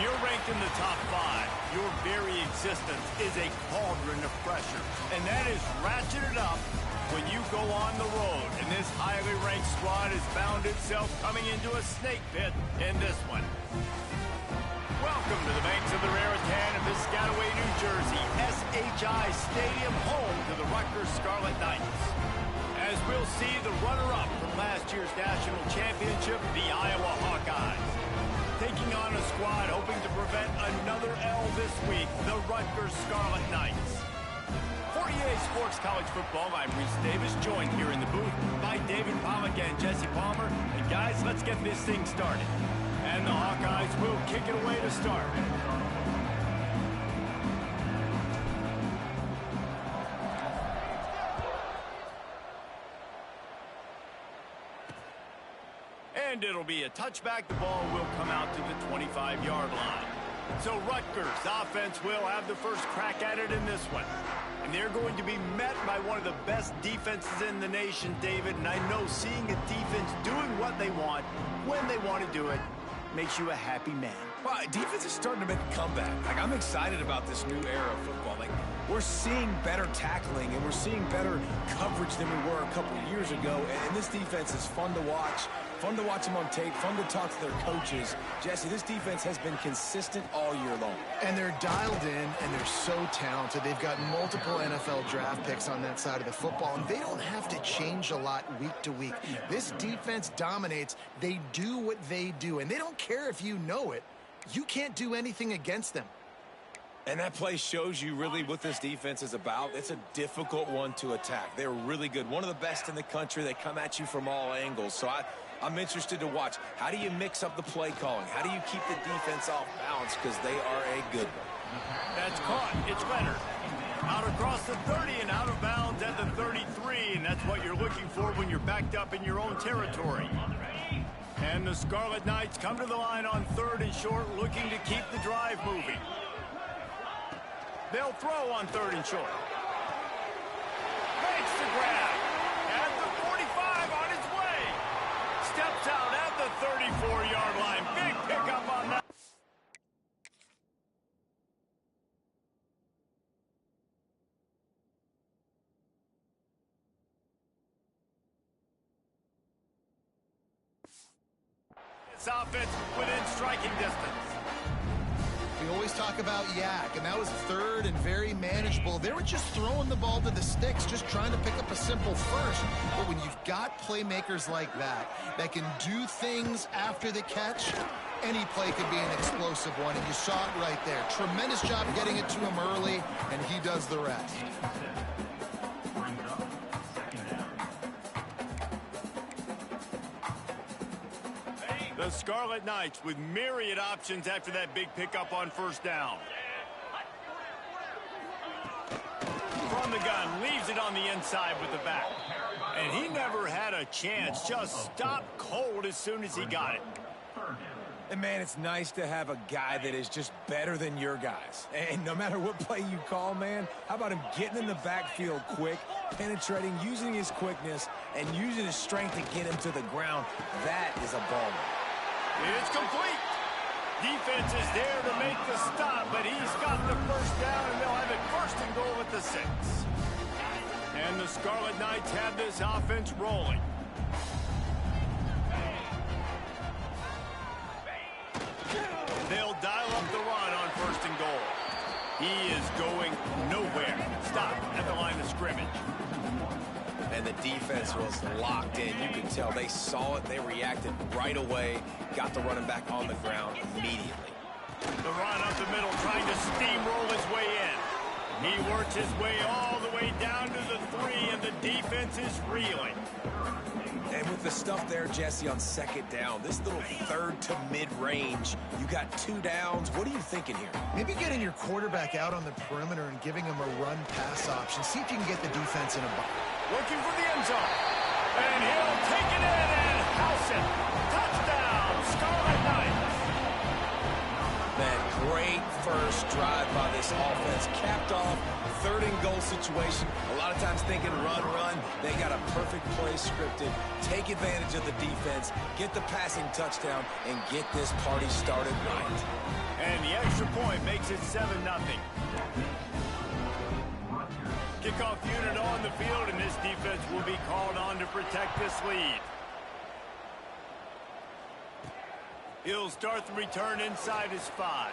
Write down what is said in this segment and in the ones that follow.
you're ranked in the top 5, your very existence is a cauldron of pressure. And that is ratcheted up when you go on the road. And this highly ranked squad has found itself coming into a snake pit in this one. Welcome to the banks of the Raritan in Piscataway, New Jersey, AHH Stadium, home to the Rutgers Scarlet Knights. As we'll see the runner-up from last year's national championship, the Iowa Hawkeyes. Taking on a squad hoping to prevent another L this week, the Rutgers Scarlet Knights. For EA Sports College Football, I'm Reese Davis, joined here in the booth by David Pollack and Jesse Palmer. And guys, let's get this thing started. And the Hawkeyes will kick it away to start. And it'll be a touchback. The ball will come out to the 25-yard line. So Rutgers offense will have the first crack at it in this one. And they're going to be met by one of the best defenses in the nation, David. And I know seeing a defense doing what they want, when they want to do it, makes you a happy man. Well, defense is starting to make a comeback. Like, I'm excited about this new era of football. Like, we're seeing better tackling, and we're seeing better coverage than we were a couple of years ago. And this defense is fun to watch. Fun to watch them on tape, fun to talk to their coaches. Jesse, this defense has been consistent all year long. And they're dialed in, and they're so talented. They've got multiple NFL draft picks on that side of the football, and they don't have to change a lot week to week. This defense dominates. They do what they do, and they don't care if you know it. You can't do anything against them. And that play shows you really what this defense is about. It's a difficult one to attack. They're really good. One of the best in the country. They come at you from all angles. So I'm interested to watch. How do you mix up the play calling? How do you keep the defense off balance? Because they are a good one. That's caught. It's Leonard. Out across the 30 and out of bounds at the 33. And that's what you're looking for when you're backed up in your own territory. And the Scarlet Knights come to the line on 3rd and short, looking to keep the drive moving. They'll throw on 3rd and short. Makes the grab. At the 45 on his way. Steps out at the 34-yard line. Big pickup on that. This offense within striking distance. We always talk about Yak, and that was 3rd and very manageable. They were just throwing the ball to the sticks, just trying to pick up a simple first. But when you've got playmakers like that can do things after the catch, any play could be an explosive one, and you saw it right there. Tremendous job getting it to him early, and he does the rest. The Scarlet Knights with myriad options after that big pickup on 1st down. From the gun, leaves it on the inside with the back. And he never had a chance, just stopped cold as soon as he got it. And, man, it's nice to have a guy that is just better than your guys. And no matter what play you call, man, how about him getting in the backfield quick, penetrating, using his quickness, and using his strength to get him to the ground? That is a baller. It's complete. Defense is there to make the stop, but he's got the 1st down, and they'll have it 1st and goal at the 6. And the Scarlet Knights have this offense rolling. They'll dial up the run on 1st and goal. He is going nowhere. Stop at the line of scrimmage. And the defense was locked in. You could tell they saw it. They reacted right away. Got the running back on the ground immediately. The run up the middle, trying to steamroll his way in. He works his way all the way down to the 3, and the defense is reeling. And with the stuff there, Jesse, on 2nd down, this little 3rd to mid-range, you got 2 downs. What are you thinking here? Maybe getting your quarterback out on the perimeter and giving him a run-pass option. See if you can get the defense in a box. Looking for the end zone. And he'll take it in and house it. Touchdown, Scarlet Knights. Man, great first drive by this this offense. Capped off, third and goal situation. A lot of times thinking run, run. They got a perfect play scripted. Take advantage of the defense, get the passing touchdown, and get this party started right. And the extra point makes it 7-0. Kickoff unit on the field, and this defense will be called on to protect this lead. He'll start the return inside his 5.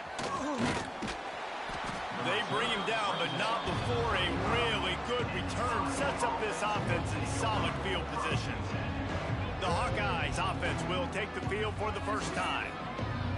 They bring him down, but not before a really good return sets up this offense in solid field position. The Hawkeyes offense will take the field for the first time.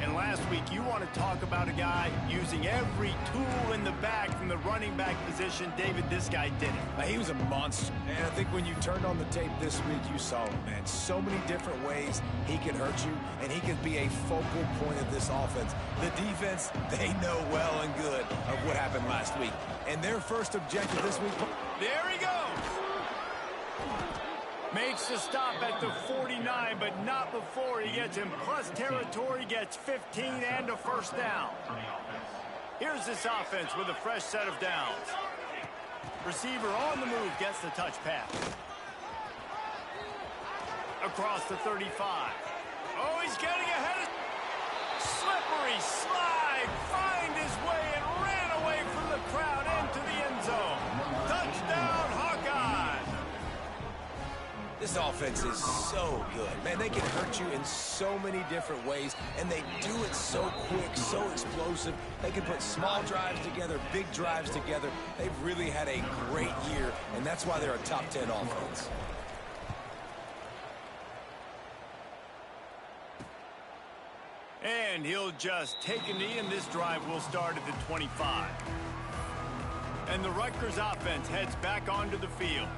And last week, you want to talk about a guy using every tool in the bag from the running back position. David, this guy did it. He was a monster. And I think when you turned on the tape this week, you saw it, man. So many different ways he could hurt you, and he could be a focal point of this offense. The defense, they know well and good of what happened last week. And their first objective this week. There he goes. Makes the stop at the 49, but not before he gets in plus territory, gets 15 and a first down. Here's this offense with a fresh set of downs. Receiver on the move gets the touch pass. Across the 35. Oh, he's getting ahead. Slippery slide, find his way and ran away from the crowd into the end zone. Touchdown, Hawkeyes. This offense is so good. Man, they can hurt you in so many different ways, and they do it so quick, so explosive. They can put small drives together, big drives together. They've really had a great year, and that's why they're a top 10 offense. And he'll just take a knee, and this drive will start at the 25. And the Rutgers offense heads back onto the field.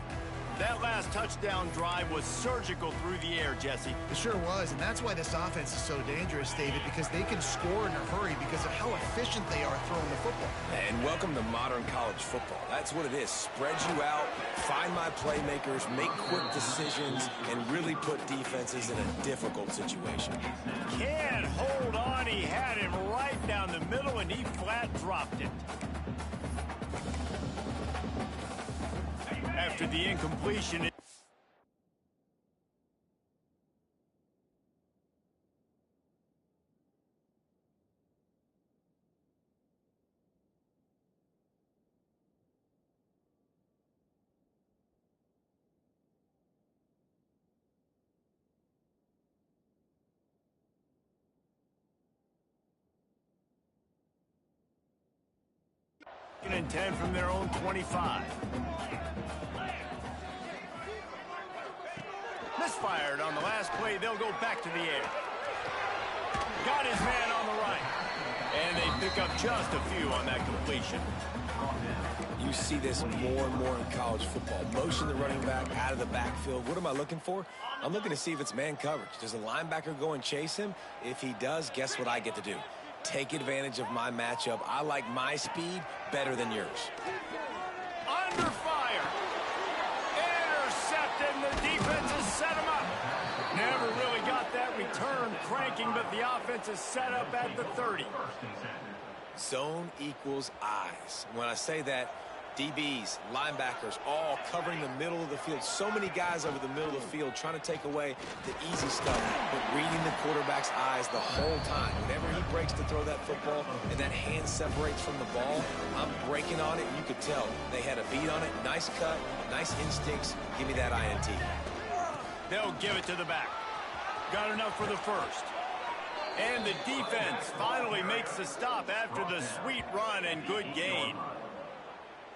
That last touchdown drive was surgical through the air, Jesse. It sure was, and that's why this offense is so dangerous, David, because they can score in a hurry because of how efficient they are throwing the football. And welcome to modern college football. That's what it is. Spread you out, find my playmakers, make quick decisions, and really put defenses in a difficult situation. Can't hold on. He had him right down the middle, and he flat dropped it. After the incompletion, and 10 from their own 25. Misfired on the last play. They'll go back to the air. Got his man on the right. And they pick up just a few on that completion. You see this more and more in college football. Motion the running back out of the backfield. What am I looking for? I'm looking to see if it's man coverage. Does the linebacker go and chase him? If he does, guess what I get to do? Take advantage of my matchup. I like my speed better than yours. Under fire. Intercepted, and the defense has set him up. Never really got that return cranking, but the offense is set up at the 30. Zone equals eyes. When I say that, DBs, linebackers, all covering the middle of the field. So many guys over the middle of the field trying to take away the easy stuff, but reading the quarterback's eyes the whole time. Whenever he breaks to throw that football and that hand separates from the ball, I'm breaking on it. You could tell they had a beat on it. Nice cut, nice instincts. Give me that INT. They'll give it to the back. Got enough for the first. And the defense finally makes the stop after the sweet run and good gain.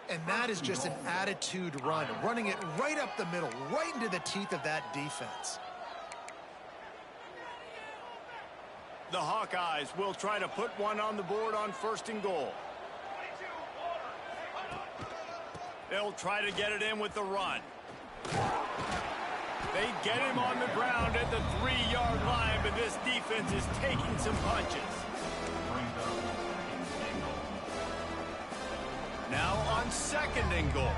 And that is just an attitude run, running it right up the middle, right into the teeth of that defense. The Hawkeyes will try to put one on the board on 1st and goal. They'll try to get it in with the run. They get him on the ground at the 3-yard line, but this defense is taking some punches. Now on 2nd and goal.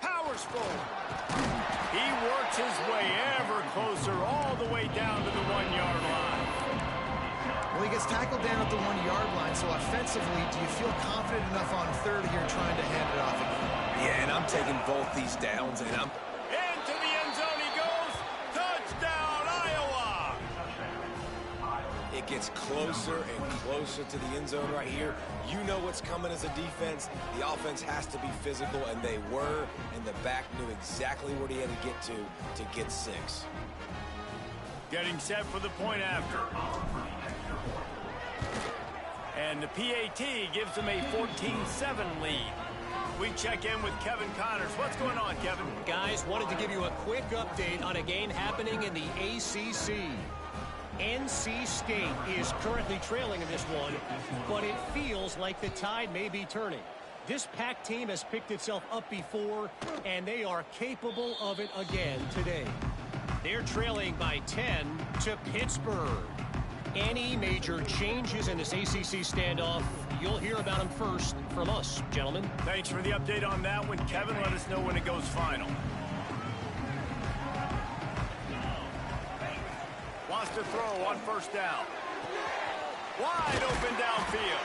Powers forward. He works his way ever closer all the way down to the 1-yard line. Well, he gets tackled down at the 1-yard line, so offensively, do you feel confident enough on third here trying to hand it off again? Yeah, and I'm taking both these downs, and I'm... Into the end zone he goes. Touchdown, Iowa! It gets closer and closer to the end zone right here. You know what's coming as a defense. The offense has to be physical, and they were, and the back knew exactly where he had to get 6. Getting set for the point after. And the PAT gives them a 14-7 lead. We check in with Kevin Connors. What's going on, Kevin? Guys, wanted to give you a quick update on a game happening in the ACC. NC State is currently trailing in this one, but it feels like the tide may be turning. This Pac team has picked itself up before, and they are capable of it again today. They're trailing by 10 to Pittsburgh. Any major changes in this ACC standoff, you'll hear about them first from us, gentlemen. Thanks for the update on that one, Kevin. Let us know when it goes final. Wants to throw on first down. Wide open downfield.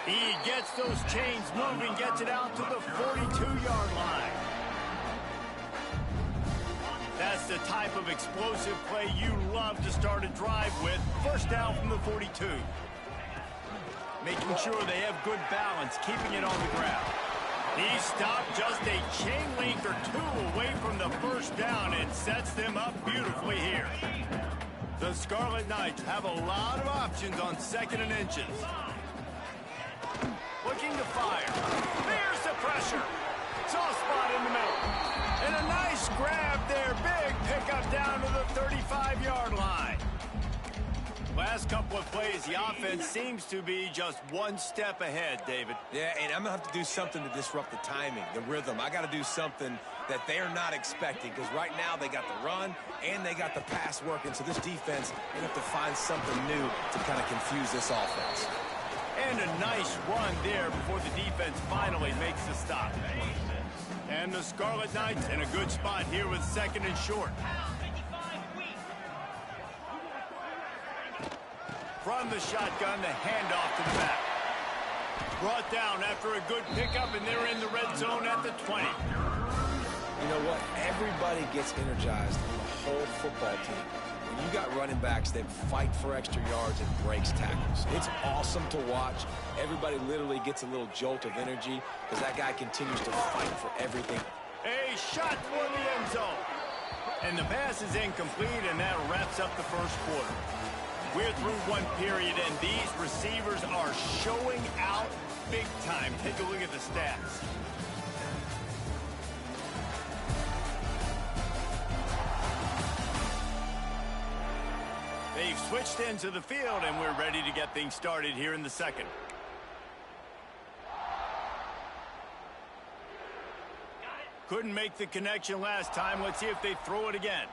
He gets those chains moving, gets it out to the 42-yard line. That's the type of explosive play you love to start a drive with. First down from the 42. Making sure they have good balance, keeping it on the ground. He stopped just a chain link or 2 away from the first down and sets them up beautifully here. The Scarlet Knights have a lot of options on 2nd and inches. Looking to fire. There's the pressure. Soft spot in the middle. And a nice grab there. Big pickup down to the 35-yard line. Last couple of plays, the offense seems to be just one step ahead, David. Yeah, and I'm going to have to do something to disrupt the timing, the rhythm. I got to do something that they're not expecting, because right now they got the run and they got the pass working. So this defense, they have to find something new to kind of confuse this offense. And a nice run there before the defense finally makes the stop. And the Scarlet Knights in a good spot here with 2nd and short. From the shotgun, the handoff to the back. Brought down after a good pickup, and they're in the red zone at the 20. You know what? Everybody gets energized on the whole football team. When you got running backs that fight for extra yards and breaks tackles, it's awesome to watch. Everybody literally gets a little jolt of energy because that guy continues to fight for everything. A shot for the end zone. And the pass is incomplete, and that wraps up the first quarter. We're through one period, and these receivers are showing out big time. Take a look at the stats. They've switched into the field, and we're ready to get things started here in the second. Couldn't make the connection last time. Let's see if they throw it again.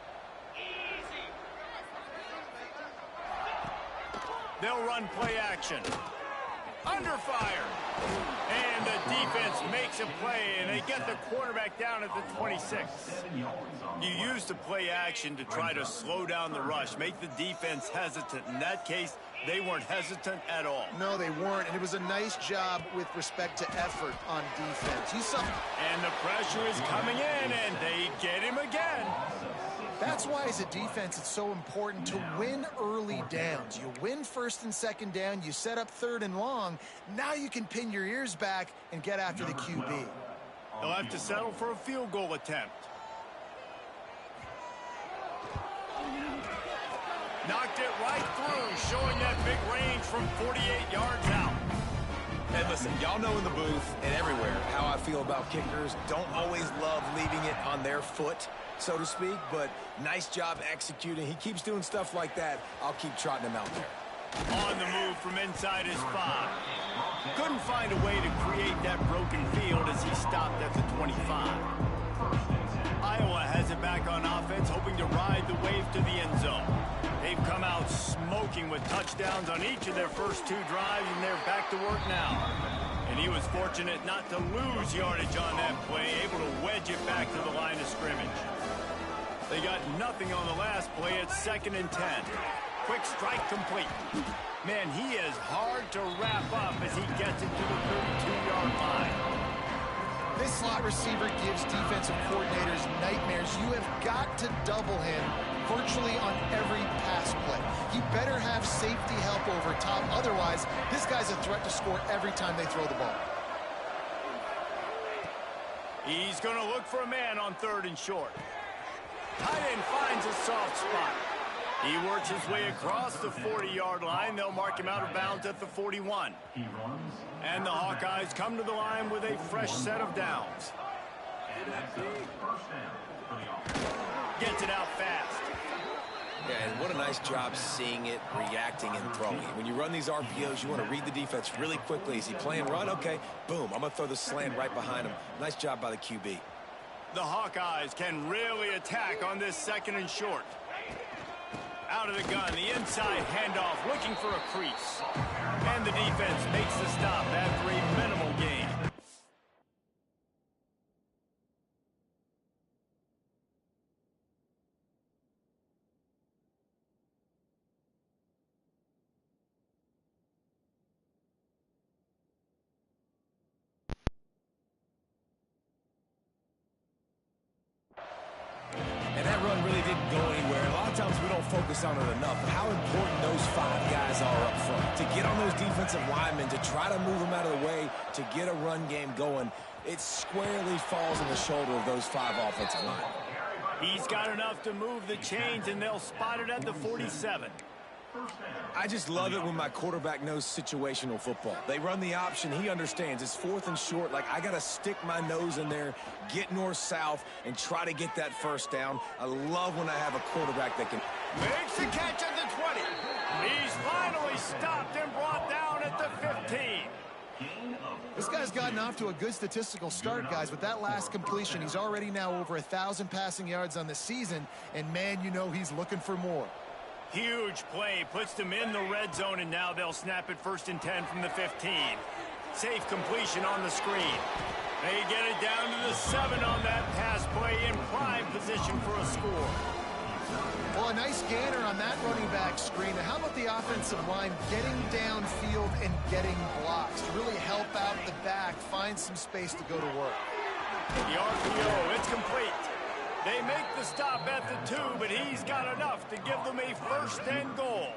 They'll run play action. Under fire. And the defense makes a play, and they get the quarterback down at the 26. You use the play action to try to slow down the rush, make the defense hesitant. In that case, they weren't hesitant at all. No, they weren't, and it was a nice job with respect to effort on defense. You saw... And the pressure is coming in, and they get him again. That's why, as a defense, it's so important to win early downs. You win 1st and 2nd down, you set up 3rd and long. Now you can pin your ears back and get after the QB. They'll have to settle for a field goal attempt. Knocked it right through, showing that big range from 48 yards out. And listen, y'all know in the booth and everywhere how I feel about kickers. Don't always love leaving it on their foot, so to speak, but nice job executing. He keeps doing stuff like that. I'll keep trotting him out there. On the move from inside his 5. Couldn't find a way to create that broken field as he stopped at the 25. Iowa has it back on offense, hoping to ride the wave to the end zone. They've come out smoking with touchdowns on each of their first 2 drives, and they're back to work now. And he was fortunate not to lose yardage on that play, able to wedge it back to the line of scrimmage. They got nothing on the last play. It's 2nd and 10. Quick strike complete. Man, he is hard to wrap up as he gets it to the 32-yard line. This slot receiver gives defensive coordinators nightmares. You have got to double him virtually on every pass play. He better have safety help over top. Otherwise, this guy's a threat to score every time they throw the ball. He's going to look for a man on 3rd and short. Tight end finds a soft spot. He works his way across the 40-yard line. They'll mark him out of bounds at the 41. And the Hawkeyes come to the line with a fresh set of downs. Gets it out fast. Yeah, and what a nice job seeing it, reacting, and throwing. When you run these RPOs, you want to read the defense really quickly. Is he playing run? Okay, boom. I'm going to throw the slant right behind him. Nice job by the QB. The Hawkeyes can really attack on this 2nd and short. Out of the gun, the inside handoff, looking for a crease. And the defense makes the stop after a minimal gain. And that run really didn't go anywhere. A lot of times we don't focus on it enough, but how important those 5 guys are up front. To get on those defensive linemen, to try to move them out of the way, to get a run game going, it squarely falls on the shoulder of those 5 offensive linemen. He's got enough to move the chains, and they'll spot it at the 47. I just love it when my quarterback knows situational football. They run the option. He understands. It's 4th and short. Like, I got to stick my nose in there, get north-south, and try to get that first down. I love when I have a quarterback that can... Makes the catch at the 20. He's finally stopped and brought down at the 15. This guy's gotten off to a good statistical start, guys. With that last completion, he's already now over 1,000 passing yards on the season. And, man, you know he's looking for more. Huge play, puts them in the red zone, and now they'll snap it 1st and 10 from the 15. Safe completion on the screen. They get it down to the 7 on that pass play, in prime position for a score. Well, a nice gainer on that running back screen. Now, how about the offensive line getting downfield and getting blocks to really help out the back, find some space to go to work? The RPO, it's complete. They make the stop at the 2, but he's got enough to give them a 1st and goal.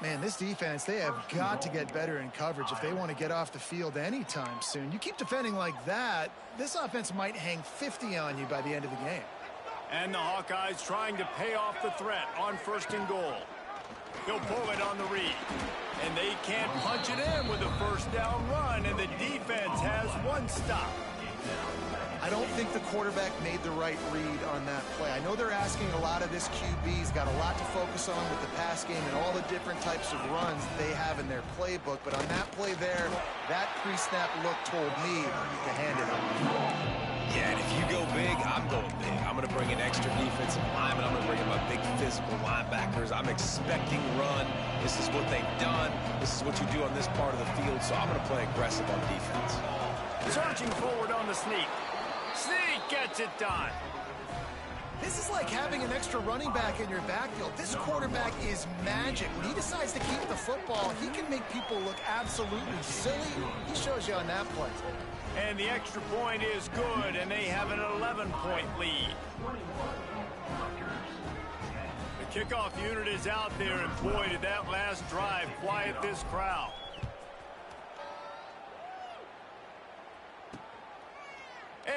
Man, this defense, they have got to get better in coverage if they want to get off the field anytime soon. You keep defending like that, this offense might hang 50 on you by the end of the game. And the Hawkeyes trying to pay off the threat on 1st and goal. He'll pull it on the read. And they can't punch it in with a 1st down run, and the defense has 1 stop. I don't think the quarterback made the right read on that play. I know they're asking a lot of this QB. He's got a lot to focus on with the pass game and all the different types of runs they have in their playbook. But on that play there, that pre-snap look told me to hand it off. Yeah, and if you go big, I'm going big. I'm going to bring in extra defensive linemen. I'm going to bring in my big physical linebackers. I'm expecting run. This is what they've done. This is what you do on this part of the field. So I'm going to play aggressive on defense. Surging forward on the sneak. Sneak gets it done. This is like having an extra running back in your backfield. This quarterback is magic. When he decides to keep the football, he can make people look absolutely silly. He shows you on that play. And the extra point is good, and they have an 11-point lead. The kickoff unit is out there, and boy, did that last drive quiet this crowd.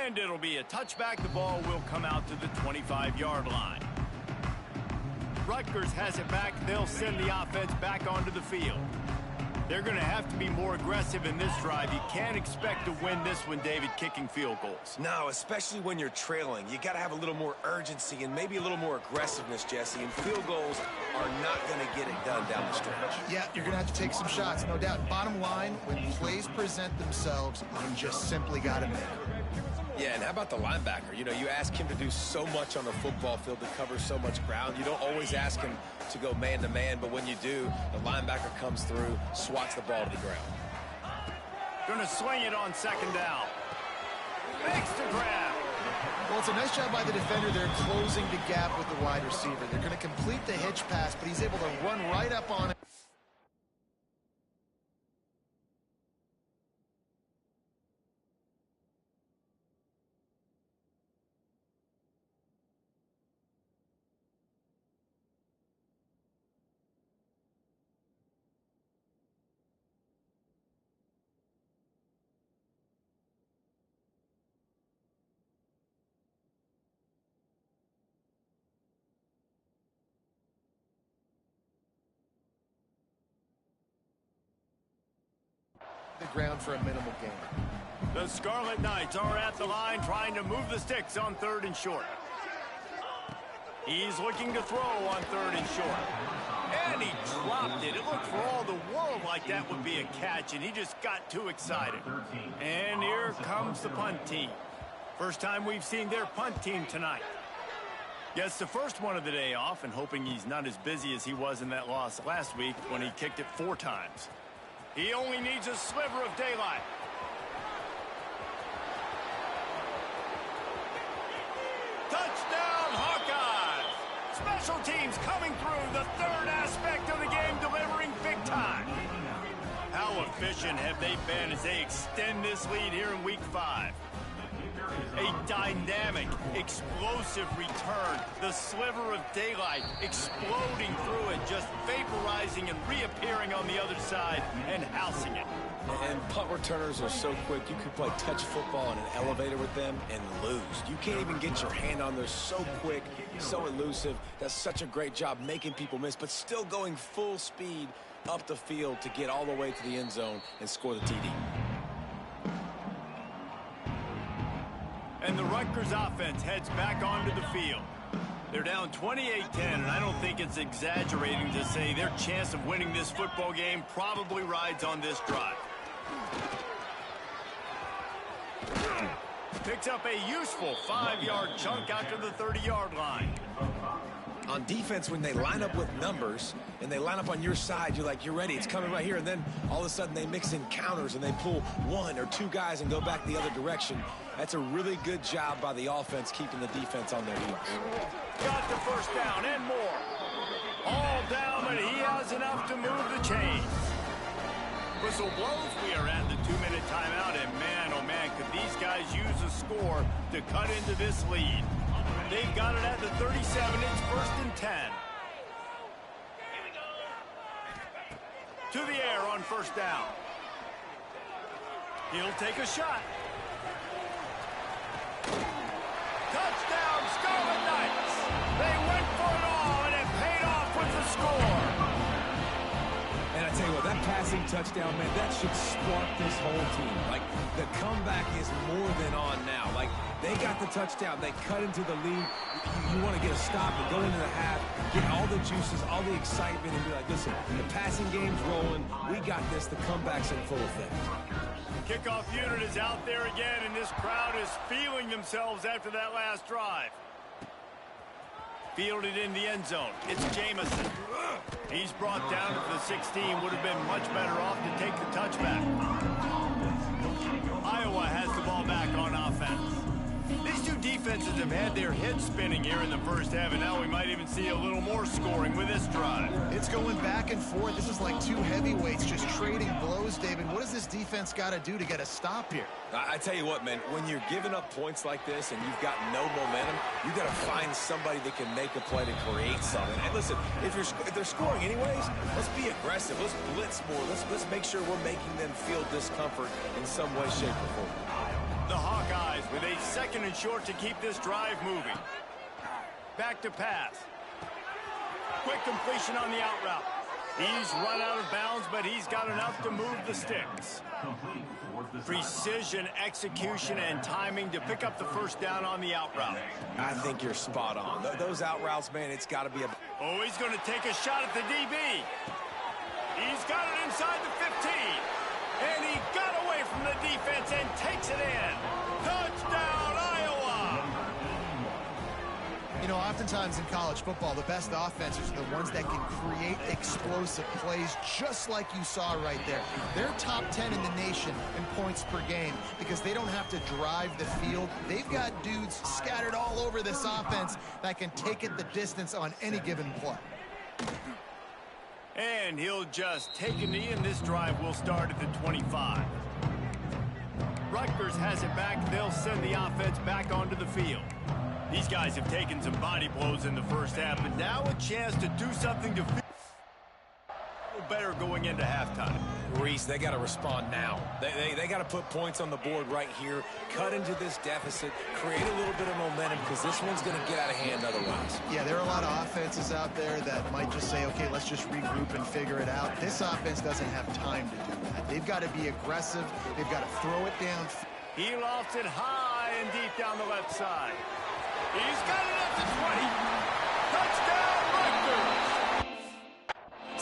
And it'll be a touchback. The ball will come out to the 25-yard line. Rutgers has it back. They'll send the offense back onto the field. They're going to have to be more aggressive in this drive. You can't expect to win this one, David, kicking field goals. No, especially when you're trailing. You got to have a little more urgency and maybe a little more aggressiveness, Jesse. And field goals are not going to get it done down the stretch. Yeah, you're going to have to take some shots, no doubt. Bottom line, when plays present themselves, you just simply got to make them. Yeah, and how about the linebacker? You know, you ask him to do so much on the football field to cover so much ground. You don't always ask him to go man-to-man, but when you do, the linebacker comes through, swats the ball to the ground. Going to swing it on 2nd down. Makes the grab. Well, it's a nice job by the defender there closing the gap with the wide receiver. They're going to complete the hitch pass, but he's able to run right up on it. The ground for a minimal gain. The Scarlet Knights are at the line trying to move the sticks on 3rd and short. He's looking to throw on 3rd and short. And he dropped it. It looked for all the world like that would be a catch, and he just got too excited. And here comes the punt team. First time we've seen their punt team tonight. Gets the first one of the day off, and hoping he's not as busy as he was in that loss last week when he kicked it 4 times. He only needs a sliver of daylight. Touchdown, Hawkeyes! Special teams coming through, the 3rd aspect of the game, delivering big time. How efficient have they been as they extend this lead here in Week 5? A dynamic, explosive return. The sliver of daylight exploding through it, just vaporizing and reappearing on the other side and housing it. And punt returners are so quick, you could play touch football in an elevator with them and lose. You can't even get your hand on there. So quick, so elusive. Does such a great job making people miss, but still going full speed up the field to get all the way to the end zone and score the TD. And the Rutgers offense heads back onto the field. They're down 28-10, and I don't think it's exaggerating to say their chance of winning this football game probably rides on this drive. Picks up a useful 5-yard chunk out to the 30-yard line. On defense, when they line up with numbers and they line up on your side, you're like, you're ready, it's coming right here. And then all of a sudden they mix in counters and they pull 1 or 2 guys and go back the other direction. That's a really good job by the offense keeping the defense on their heels. Got the first down and more. All down, but he has enough to move the chains. Whistle blows. We are at the 2-minute timeout, and man, oh man, could these guys use a score to cut into this lead. They've got it at the 37. It's 1st and 10. To the air on 1st down. He'll take a shot. Touchdown, Scarlet Knights. They went for it all, and it paid off with the score. And I tell you what, that passing touchdown, man, that should spark this whole team. Like, the comeback is more than on now. Like, they got the touchdown. They cut into the lead. You want to get a stop and go into the half, get all the juices, all the excitement, and be like, listen, the passing game's rolling. We got this. The comeback's in full effect. Kickoff unit is out there again, and this crowd is feeling themselves after that last drive. Fielded in the end zone. It's Jamison. He's brought down to the 16. Would have been much better off to take the touchback. Iowa has the ball back on offense. These two defenses have had their heads spinning here in the first half, and now we might even see a little more scoring with this drive. It's going back and forth. This is like 2 heavyweights just trading blows, David. What does this defense got to do to get a stop here? I tell you what, man, when you're giving up points like this and you've got no momentum, you got to find somebody that can make a play to create something. And listen, if they're scoring anyways, let's be aggressive. Let's blitz more. Let's make sure we're making them feel discomfort in some way, shape, or form. The Hawkeyes with a 2nd and short to keep this drive moving. Back to pass. Quick completion on the out route. He's run out of bounds, but he's got enough to move the sticks. Precision, execution, and timing to pick up the first down on the out route. I think you're spot on. Those out routes, man, it's got to be a... Oh, he's going to take a shot at the DB. He's got it inside the 15. And he got away from the defense and takes it in. Touchdown, Iowa! You know, off Oftentimes in college football, the best offenses are the ones that can create explosive plays, just like you saw right there. They're top 10 in the nation in points per game because they don't have to drive the field. They've got dudes scattered all over this offense that can take it the distance on any given play. And he'll just take a knee, and this drive will start at the 25. Rutgers has it back. They'll send the offense back onto the field. These guys have taken some body blows in the first half, but now a chance to do something to feel better going into halftime. Reese, they got to respond now. They got to put points on the board right here, cut into this deficit, create a little bit of momentum, because this one's going to get out of hand otherwise. Yeah, there are a lot of offenses out there that might just say, okay, let's just regroup and figure it out. This offense doesn't have time to do that. They've got to be aggressive. They've got to throw it down. He lofts it high and deep down the left side. He's got it up to 20. Touchdown, Rutgers!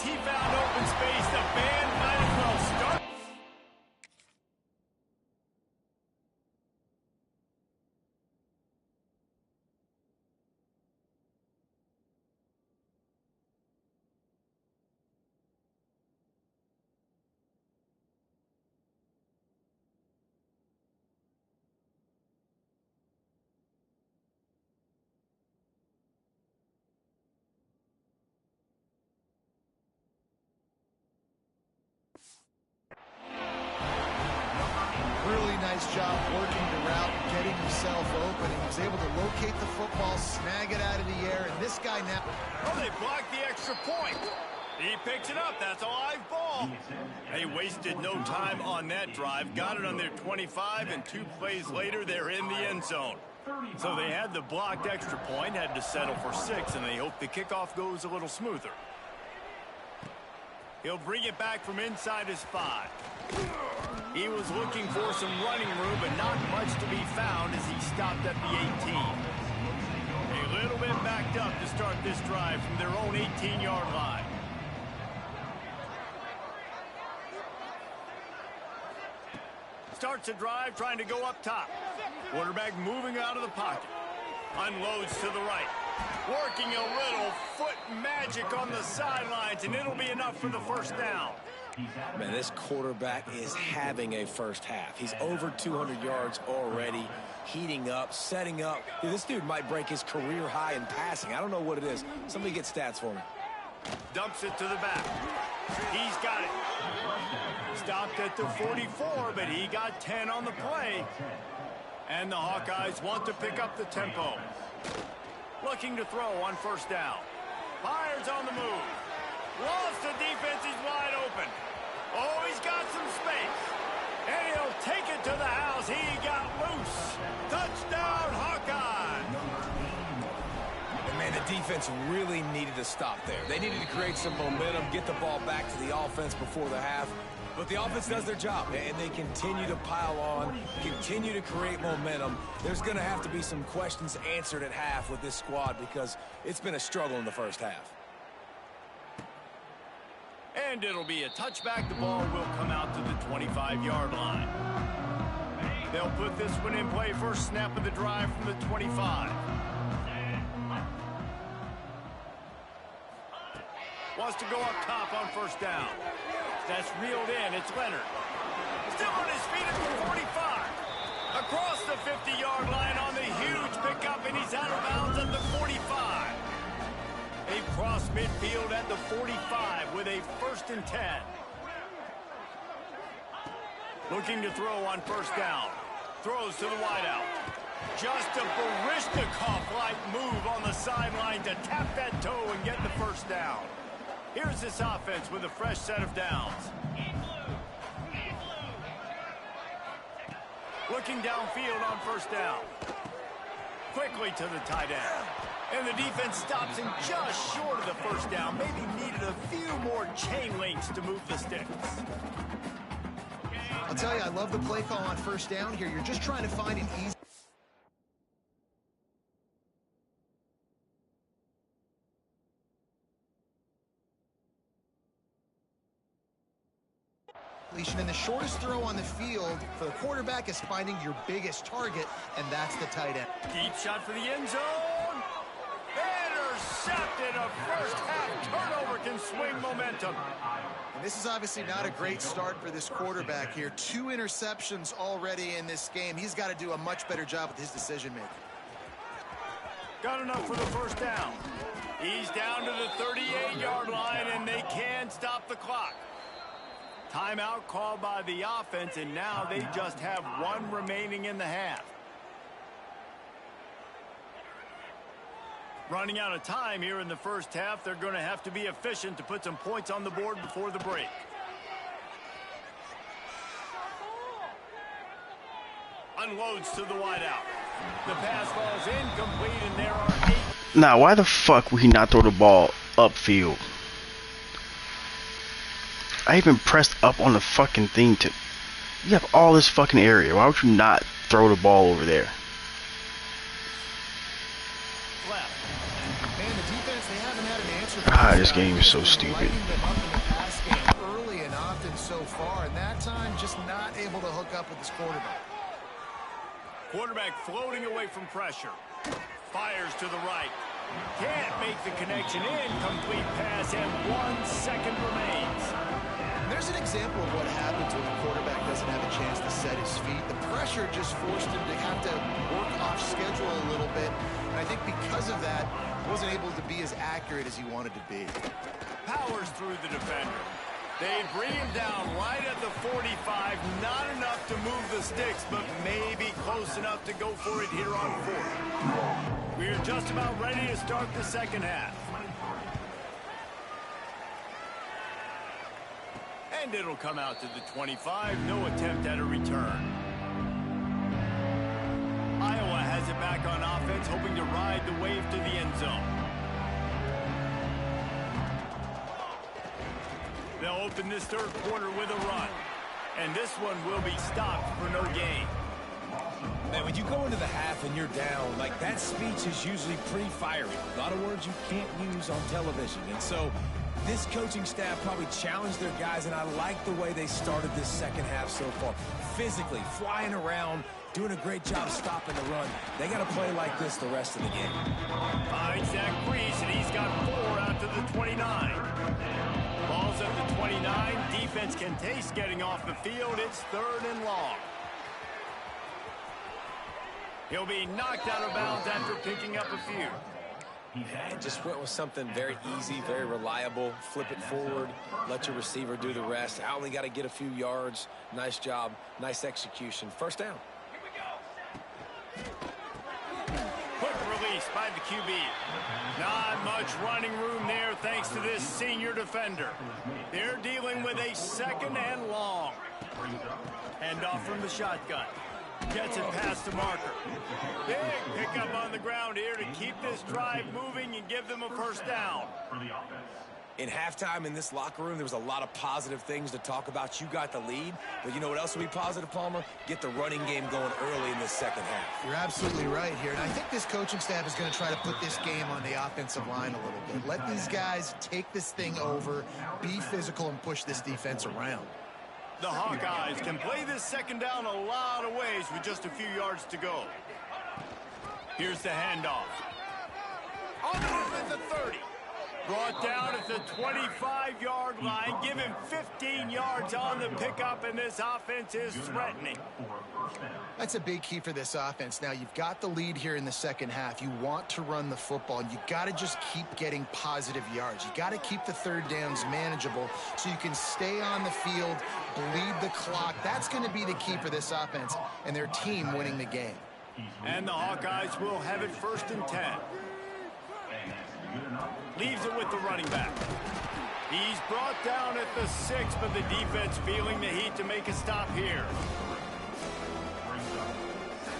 He found open space. The band might as well start. Really nice job working the route and getting himself open. He was able to locate the football, snag it out of the air, and this guy now... Oh, they blocked the extra point. He picks it up. That's a live ball. They wasted no time on that drive. Got it on their 25, and 2 plays later, they're in the end zone. So they had the blocked extra point, had to settle for 6, and they hope the kickoff goes a little smoother. He'll bring it back from inside his 5. He was looking for some running room, but not much to be found as he stopped at the 18. A little bit backed up to start this drive from their own 18-yard line. Starts a drive trying to go up top. Quarterback moving out of the pocket. Unloads to the right. Working a little foot magic on the sidelines, and it'll be enough for the first down. Man, this quarterback is having a first half. He's over 200 yards already, heating up, setting up. Dude, this dude might break his career high in passing. I don't know what it is. Somebody get stats for me. Dumps it to the back. He's got it. Stopped at the 44, but he got 10 on the play. And the Hawkeyes want to pick up the tempo. Looking to throw on first down. Fires on the move. Lost the defense. He's wide open. Oh, he's got some space. And he'll take it to the house. He got loose. Touchdown, Hawkeye. And man, the defense really needed to stop there. They needed to create some momentum, get the ball back to the offense before the half. But the offense does their job, and they continue to pile on, continue to create momentum. There's going to have to be some questions answered at half with this squad because it's been a struggle in the first half. And it'll be a touchback. The ball will come out to the 25-yard line. They'll put this one in play. First snap of the drive from the 25. Wants to go up top on first down. That's reeled in. It's Leonard. Still on his feet at the 45. Across the 50-yard line on the huge pickup, and he's out of bounds at the 45. A cross midfield at the 45 with a 1st and 10. Looking to throw on first down. Throws to the wideout. Just a Barishnikov-like move on the sideline to tap that toe and get the first down. Here's this offense with a fresh set of downs. Looking downfield on first down. Quickly to the tight end. And the defense stops him just short of the first down. Maybe needed a few more chain links to move the sticks. I'll tell you, I love the play call on first down here. You're just trying to find an easy... And the shortest throw on the field for the quarterback is finding your biggest target, and that's the tight end. Deep shot for the end zone. intercepted. A first-half turnover can swing momentum. And this is obviously not a great start for this quarterback here. 2 interceptions already in this game. He's got to do a much better job with his decision-making. Got enough for the first down. He's down to the 38-yard line, and they can stop the clock. Timeout called by the offense, and now they just have 1 remaining in the half. Running out of time here in the first half. They're going to have to be efficient to put some points on the board before the break. Unloads to the wideout. The pass falls incomplete, and there are 8. Now, why the fuck would he not throw the ball upfield? I even pressed up on the fucking thing to... You have all this fucking area. Why would you not throw the ball over there? Man, the defense, they haven't had an answer. Ah, this game is so stupid. Early and often so far, and that time just not able to hook up with his quarterback. Quarterback floating away from pressure. Fires to the right. Can't make the connection. Incomplete pass, and 1 second remains. There's an example of what happens when the quarterback doesn't have a chance to set his feet. The pressure just forced him to have to work off schedule a little bit. And I think because of that, wasn't able to be as accurate as he wanted to be. Powers through the defender. They bring him down right at the 45. Not enough to move the sticks, but maybe close enough to go for it here on 4th. We're just about ready to start the second half. And it'll come out to the 25. No attempt at a return. Iowa has it back on offense, hoping to ride the wave to the end zone. They'll open this 3rd quarter with a run. And this one will be stopped for no gain. Man, when you go into the half and you're down, like, that speech is usually pretty fiery. A lot of words you can't use on television. And so this coaching staff probably challenged their guys, and I like the way they started this second half so far. Physically, flying around, doing a great job stopping the run. They got to play like this the rest of the game. Finds that crease, and he's got 4 out to the 29. Ball's at the 29. Defense can taste getting off the field. It's 3rd and long. He'll be knocked out of bounds after picking up a few. Just went with something very easy, very reliable. Flip it forward, let your receiver do the rest. I only got to get a few yards. Nice job, nice execution. First down. Quick release by the QB. Not much running room there thanks to this senior defender. They're dealing with a 2nd and long. Hand off from the shotgun. Gets it past the marker. Big pickup on the ground here to keep this drive moving and give them a first down. In halftime in this locker room, there was a lot of positive things to talk about. You got the lead, but you know what else will be positive, Palmer? Get the running game going early in this second half. You're absolutely right here, and I think this coaching staff is going to try to put this game on the offensive line a little bit. Let these guys take this thing over, be physical, and push this defense around. The Hawkeyes can play this second down a lot of ways with just a few yards to go. Here's the handoff. On the move at the 30. Brought down at the 25-yard line. Give him 15 yards on the pickup, and this offense is threatening. That's a big key for this offense. Now, you've got the lead here in the second half. You want to run the football, and you got to just keep getting positive yards. You got to keep the 3rd downs manageable so you can stay on the field, bleed the clock. That's going to be the key for this offense and their team winning the game. And the Hawkeyes will have it 1st and 10. Leaves it with the running back. He's brought down at the 6, but the defense feeling the heat to make a stop here.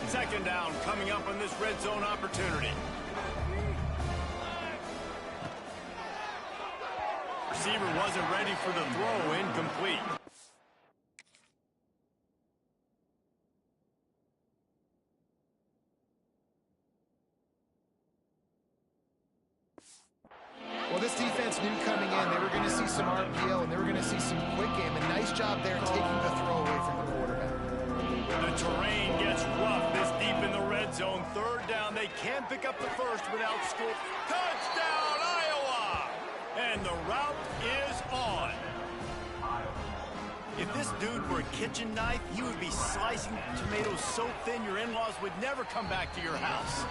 2nd down coming up on this red zone opportunity. Receiver wasn't ready for the throw. Incomplete. Well, this defense knew coming in they were going to see some RPO and they were going to see some quick game. A nice job there taking the throw away from the quarterback. The terrain gets rough this deep in the red zone. 3rd down. they can pick up the first without score. Touchdown, Iowa! And the route is on. If this dude were a kitchen knife, he would be slicing tomatoes so thin your in-laws would never come back to your house.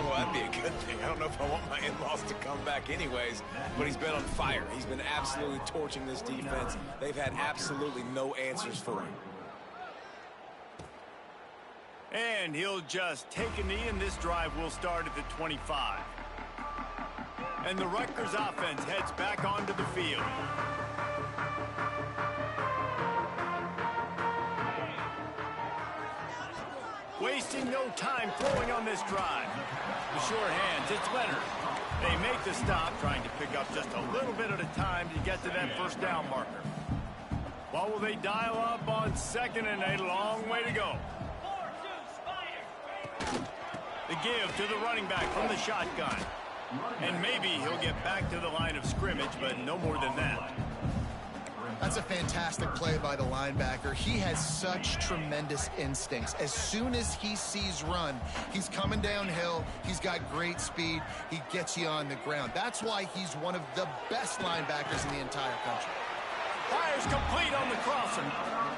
Well, that'd be a good thing. I don't know if I want my in-laws to come back anyways, but he's been on fire. He's been absolutely torching this defense. They've had absolutely no answers for him. And he'll just take a knee, and this drive will start at the 25. And the Rutgers offense heads back onto the field. Wasting no time throwing on this drive. The sure hands, it's Leonard. They make the stop, trying to pick up just a little bit at a time to get to that first down marker. What will they dial up on 2nd and a long way to go? The give to the running back from the shotgun. And maybe he'll get back to the line of scrimmage, but no more than that. That's a fantastic play by the linebacker. He has such tremendous instincts. As soon as he sees run, he's coming downhill. He's got great speed. He gets you on the ground. That's why he's one of the best linebackers in the entire country. Fires complete on the crosser.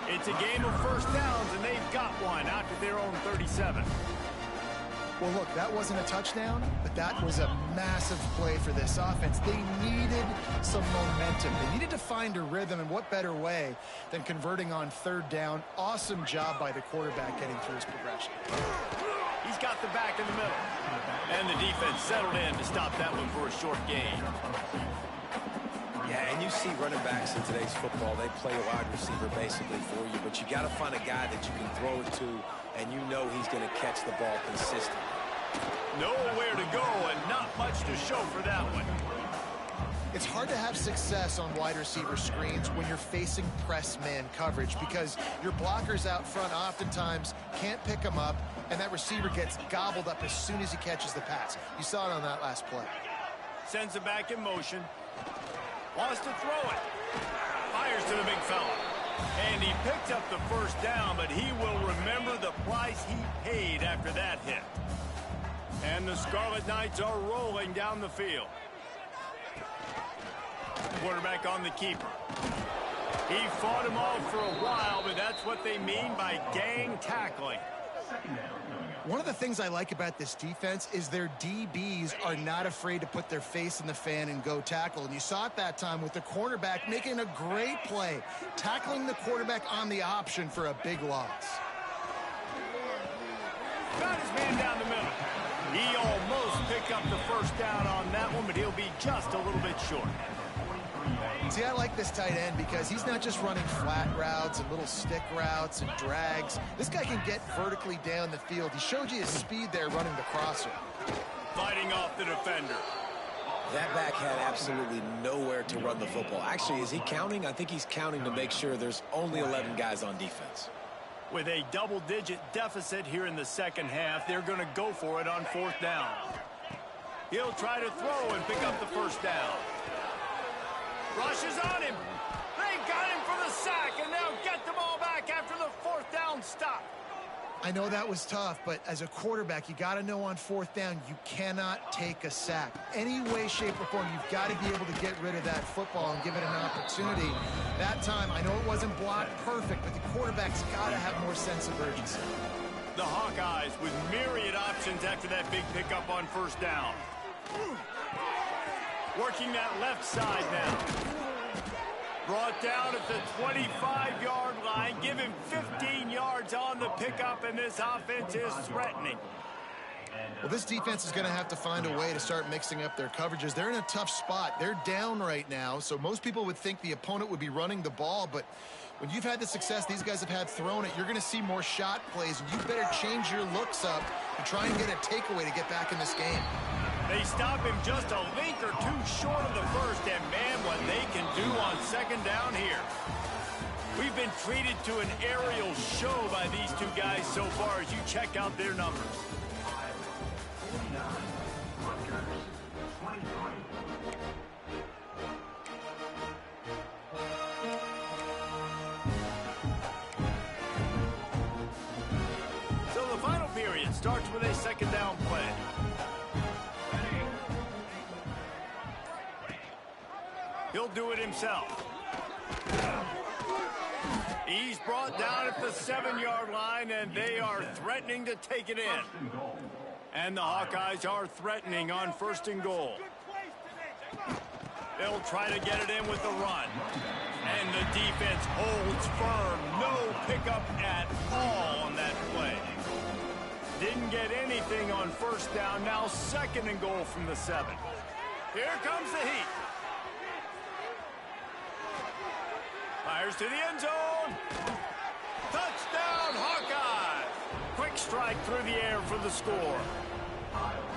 It's a game of first downs, and they've got one out to their own 37. Well, look, that wasn't a touchdown, but that was a massive play for this offense. They needed some momentum. They needed to find a rhythm, and what better way than converting on 3rd down. Awesome job by the quarterback getting through his progression. He's got the back in the middle. And the defense settled in to stop that one for a short gain. Yeah, and you see running backs in today's football, they play a wide receiver basically for you, but you got to find a guy that you can throw it to, and you know he's going to catch the ball consistently. Nowhere to go and not much to show for that one. It's hard to have success on wide receiver screens when you're facing press man coverage because your blockers out front oftentimes can't pick them up, and that receiver gets gobbled up as soon as he catches the pass. You saw it on that last play. Sends it back in motion. Wants to throw it. Fires to the big fella. And he picked up the first down, but he will remember the price he paid after that hit. And the Scarlet Knights are rolling down the field. Quarterback on the keeper. He fought him off for a while, but that's what they mean by gang tackling. One of the things I like about this defense is their DBs are not afraid to put their face in the fan and go tackle. And you saw it that time with the cornerback making a great play, tackling the quarterback on the option for a big loss. Got his man down the middle. He almost picked up the first down on that one, but he'll be just a little bit short. See, I like this tight end because he's not just running flat routes and little stick routes and drags. This guy can get vertically down the field. He showed you his speed there running the crosser. Fighting off the defender. That back had absolutely nowhere to run the football. Actually, is he counting? I think he's counting to make sure there's only 11 guys on defense. With a double-digit deficit here in the second half, they're going to go for it on 4th down. He'll try to throw and pick up the first down. Rushes on him. They got him for the sack, and they'll get the ball back after the 4th down stop. I know that was tough, but as a quarterback, you got to know on 4th down, you cannot take a sack. Any way, shape, or form, you've got to be able to get rid of that football and give it an opportunity. That time, I know it wasn't blocked perfect, but the quarterback's got to have more sense of urgency. The Hawkeyes with myriad options after that big pickup on 1st down. Working that left side now. Brought down at the 25-yard line. Give him 15 yards on the pickup, and this offense is threatening. Well, this defense is going to have to find a way to start mixing up their coverages. They're in a tough spot. They're down right now, so most people would think the opponent would be running the ball, but when you've had the success these guys have had throwing it, you're going to see more shot plays, and you better change your looks up and try and get a takeaway to get back in this game. They stop him just a link or two short of the first, and man, what they can do on 2nd down here. We've been treated to an aerial show by these two guys so far as you check out their numbers. So the final period starts with a 2nd down play. He'll do it himself. He's brought down at the 7-yard line, and they are threatening to take it in. And the Hawkeyes are threatening on 1st and goal. They'll try to get it in with the run. And the defense holds firm. No pickup at all on that play. Didn't get anything on 1st down. Now 2nd and goal from the 7. Here comes the heat. Fires to the end zone. Touchdown, Hawkeyes. Quick strike through the air for the score.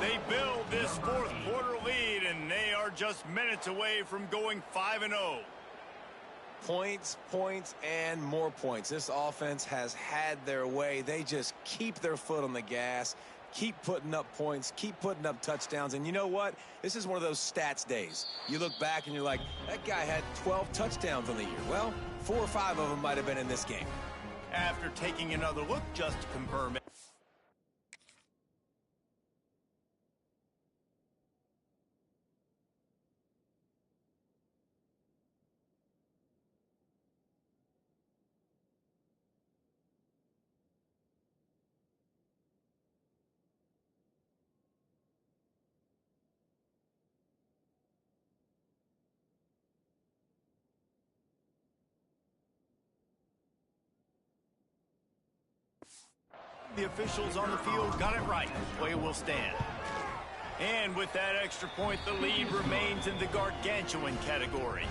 They build this 4th quarter lead, and they are just minutes away from going 5-0. Points, points, and more points. This offense has had their way. They just keep their foot on the gas, keep putting up points, keep putting up touchdowns. And you know what? This is one of those stats days. You look back and you're like, that guy had 12 touchdowns on the year. Well, 4 or 5 of them might have been in this game. After taking another look just to confirm it. The officials on the field got it right. Play will stand. And with that extra point, the lead remains in the gargantuan category.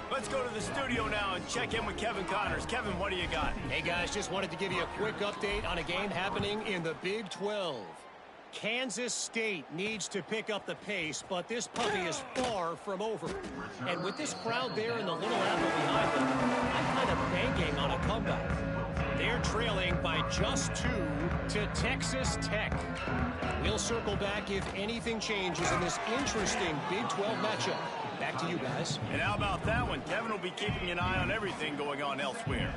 Let's go to the studio now and check in with Kevin Connors. Kevin, what do you got? Hey, guys, just wanted to give you a quick update on a game happening in the Big 12. Kansas State needs to pick up the pace, but this puppy is far from over. And with this crowd there in the little apple behind them, I'm kind of banking on a comeback. They're trailing by just 2 to Texas Tech. We'll circle back if anything changes in this interesting Big 12 matchup. Back to you guys. And how about that one? Kevin will be keeping an eye on everything going on elsewhere.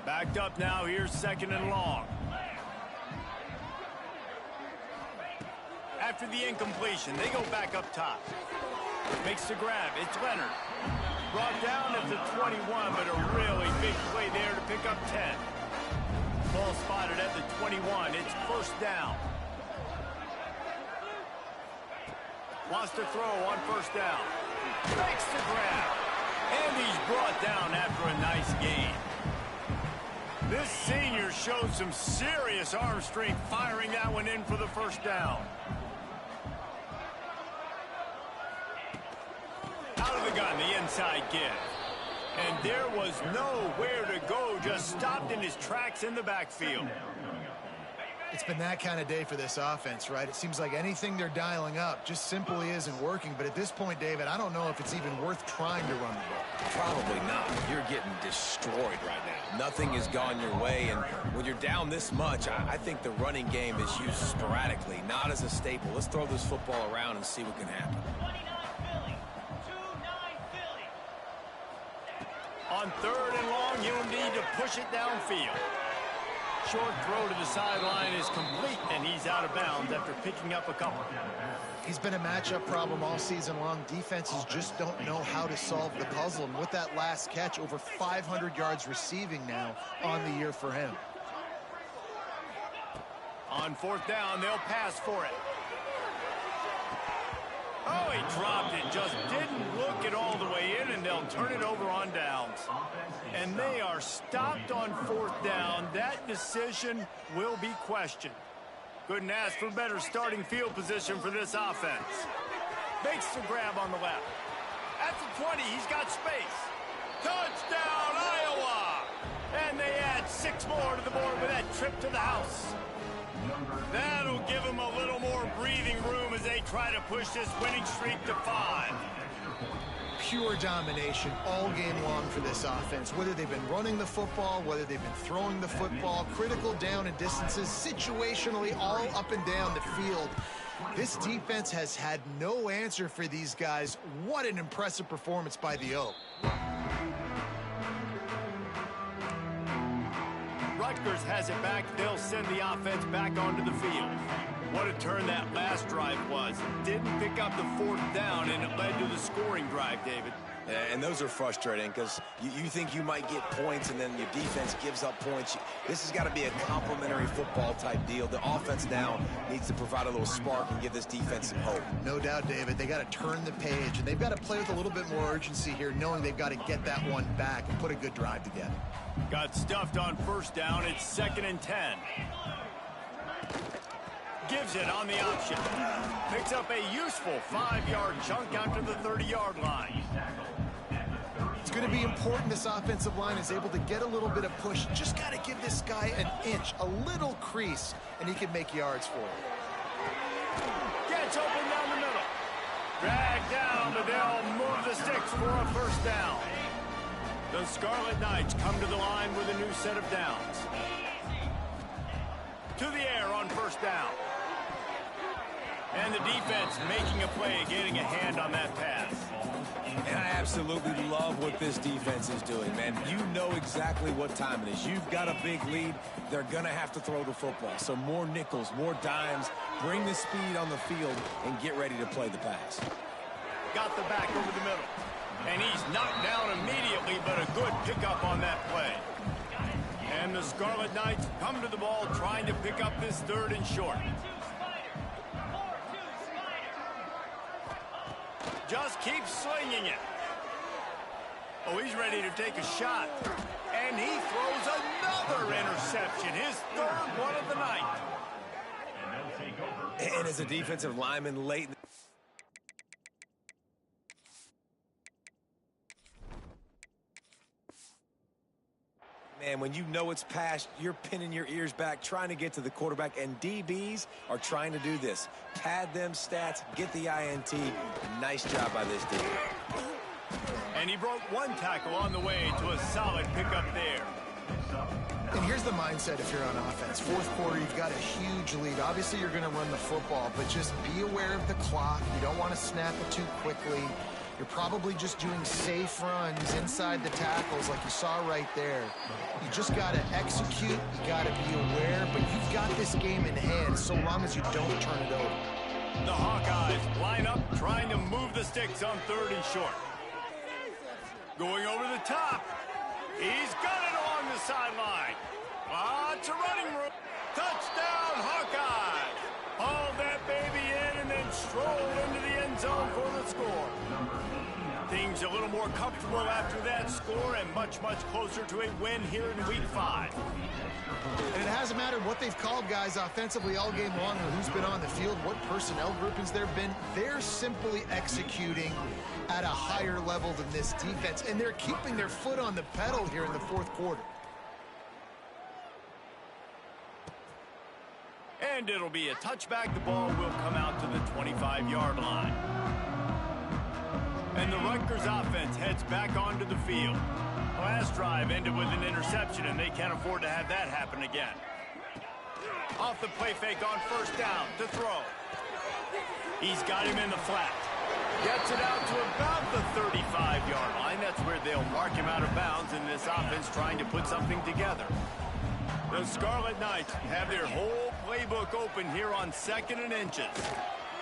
Backed up now, here's 2nd and long. After the incompletion, they go back up top. Makes the grab, it's Leonard. Brought down at the 21, but a really big play there to pick up 10. Ball spotted at the 21. It's 1st down. Wants to throw on 1st down. Makes the grab. And he's brought down after a nice gain. This senior showed some serious arm strength firing that one in for the 1st down. Out of the gun, the inside give. And there was nowhere to go, just stopped in his tracks in the backfield. It's been that kind of day for this offense, right? It seems like anything they're dialing up just simply isn't working. But at this point, David, I don't know if it's even worth trying to run the ball. Probably not. You're getting destroyed right now. Nothing has gone your way, and when you're down this much, I think the running game is used sporadically, not as a staple. Let's throw this football around and see what can happen. On 3rd and long, he'll need to push it downfield. Short throw to the sideline is complete, and he's out of bounds after picking up a couple. He's been a matchup problem all season long. Defenses just don't know how to solve the puzzle. And with that last catch, over 500 yards receiving now on the year for him. On 4th down, they'll pass for it. Oh, he dropped it. Just didn't look it all the way in, and they'll turn it over on downs. And they are stopped on 4th down. That decision will be questioned. Couldn't ask for better starting field position for this offense. Makes the grab on the left. At the 20, he's got space. Touchdown, Iowa! And they add 6 more to the board with that trip to the house. That'll give them a little more breathing room as they try to push this winning streak to 5. Pure domination all game long for this offense. Whether they've been running the football, whether they've been throwing the football, critical down and distances, situationally all up and down the field. This defense has had no answer for these guys. What an impressive performance by the Oak. Rutgers has it back. They'll send the offense back onto the field. What a turn that last drive was. Didn't pick up the 4th down, and it led to the scoring drive, David. And those are frustrating because you think you might get points and then your defense gives up points. This has got to be a complementary football type deal. The offense now needs to provide a little spark and give this defense some hope. No doubt, David. They got to turn the page, and they've got to play with a little bit more urgency here, knowing they've got to get that one back and put a good drive together. Got stuffed on first down. It's 2nd and 10. Gives it on the option. Picks up a useful 5-yard chunk out to the 30-yard line. It's going to be important this offensive line is able to get a little bit of push. Just got to give this guy an inch, a little crease, and he can make yards for it. Gets open down the middle. Dragged down, but they'll move the sticks for a first down. The Scarlet Knights come to the line with a new set of downs. To the air on first down. And the defense making a play, getting a hand on that pass. And I absolutely love what this defense is doing, man. You know exactly what time it is. You've got a big lead. They're going to have to throw the football. So more nickels, more dimes. Bring the speed on the field and get ready to play the pass. Got the back over the middle. And he's knocked down immediately, but a good pickup on that play. And the Scarlet Knights come to the ball trying to pick up this 3rd and short. Just keeps slinging it. Oh, he's ready to take a shot. And he throws another interception, his 3rd one of the night. And as a defensive lineman late. Man, when you know it's past, you're pinning your ears back, trying to get to the quarterback, and DBs are trying to do this. Pad them stats, get the INT. Nice job by this DB. And he broke one tackle on the way to a solid pickup there. And here's the mindset if you're on offense. 4th quarter, you've got a huge lead. Obviously, you're going to run the football, but just be aware of the clock. You don't want to snap it too quickly. You're probably just doing safe runs inside the tackles like you saw right there. You just got to execute. You got to be aware, but you've got this game in hand so long as you don't turn it over. The Hawkeyes line up, trying to move the sticks on 3rd and short. Going over the top. He's got it along the sideline. Lots of running room. Touchdown, Hawkeyes. Hauled that baby in and then strolled into the end zone for the score. Things a little more comfortable after that score and much, much closer to a win here in Week 5. And it hasn't mattered what they've called guys offensively all game long or who's been on the field, what personnel groupings there have been. They're simply executing at a higher level than this defense, and they're keeping their foot on the pedal here in the 4th quarter. And it'll be a touchback. The ball will come out to the 25-yard line. And the Rutgers offense heads back onto the field. Last drive ended with an interception, and they can't afford to have that happen again. Off the play fake on first down to throw. He's got him in the flat. Gets it out to about the 35-yard line. That's where they'll mark him out of bounds in this offense trying to put something together. The Scarlet Knights have their whole playbook open here on 2nd and inches.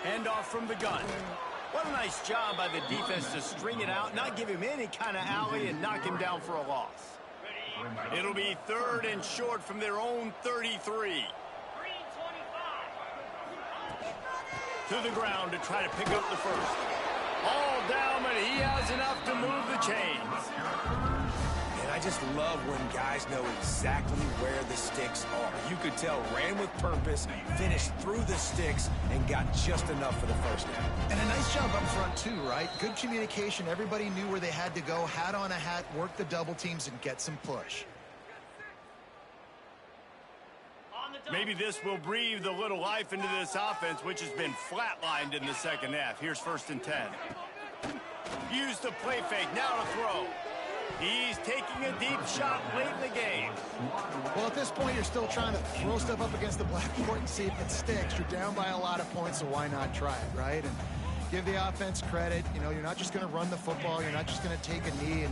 Handoff from the gun. What a nice job by the defense to string it out, not give him any kind of alley, and knock him down for a loss. It'll be 3rd and short from their own 33. To the ground to try to pick up the first. All down, but he has enough to move the chains. And I just love when guys know exactly where the sticks are. You could tell ran with purpose, finished through the sticks, and got just enough for the first down. And a nice job up front too, right? Good communication. Everybody knew where they had to go, hat on a hat, work the double teams, and get some push. Maybe this will breathe a little life into this offense, which has been flatlined in the second half. Here's 1st and 10. Use the play fake, now to throw. He's taking a deep shot late in the game. Well, at this point, you're still trying to throw stuff up against the blackboard and see if it sticks. You're down by a lot of points, so why not try it, right? And give the offense credit. You know, you're not just going to run the football. You're not just going to take a knee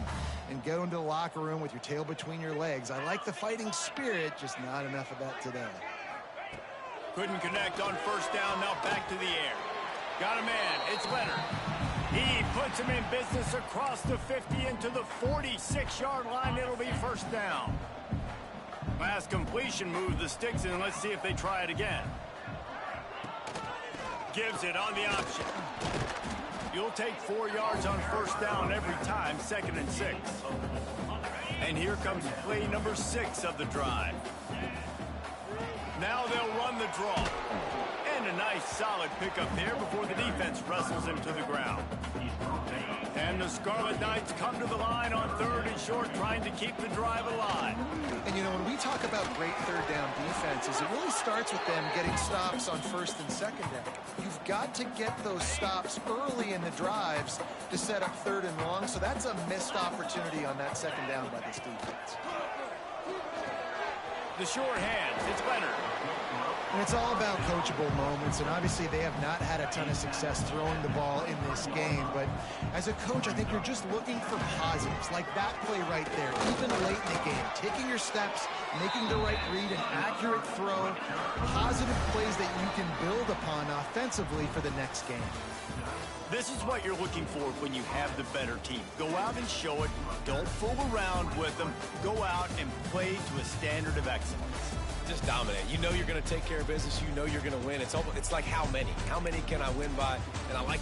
and go into the locker room with your tail between your legs. I like the fighting spirit, just not enough of that today. Couldn't connect on first down, now back to the air. Got a man, it's Leonard. He puts him in business across the 50 into the 46-yard line. It'll be first down. Last completion moved the sticks, and let's see if they try it again. Gives it on the option. You'll take 4 yards on first down every time, 2nd and 6. And here comes play number 6 of the drive. Now they'll run the draw. And a nice solid pickup there before the defense wrestles him to the ground. And the Scarlet Knights come to the line on 3rd and short, trying to keep the drive alive. And, you know, when we talk about great third down defenses, it really starts with them getting stops on 1st and 2nd down. You've got to get those stops early in the drives to set up 3rd and long, so that's a missed opportunity on that 2nd down by this defense. The short hands, it's Leonard. And it's all about coachable moments, and obviously they have not had a ton of success throwing the ball in this game. But as a coach, I think you're just looking for positives, like that play right there, even late in the game. Taking your steps, making the right read, an accurate throw, positive plays that you can build upon offensively for the next game. This is what you're looking for when you have the better team. Go out and show it. Don't fool around with them. Go out and play to a standard of excellence. Just dominate. You know you're going to take care of business. You know you're going to win. It's like how many? How many can I win by? And I like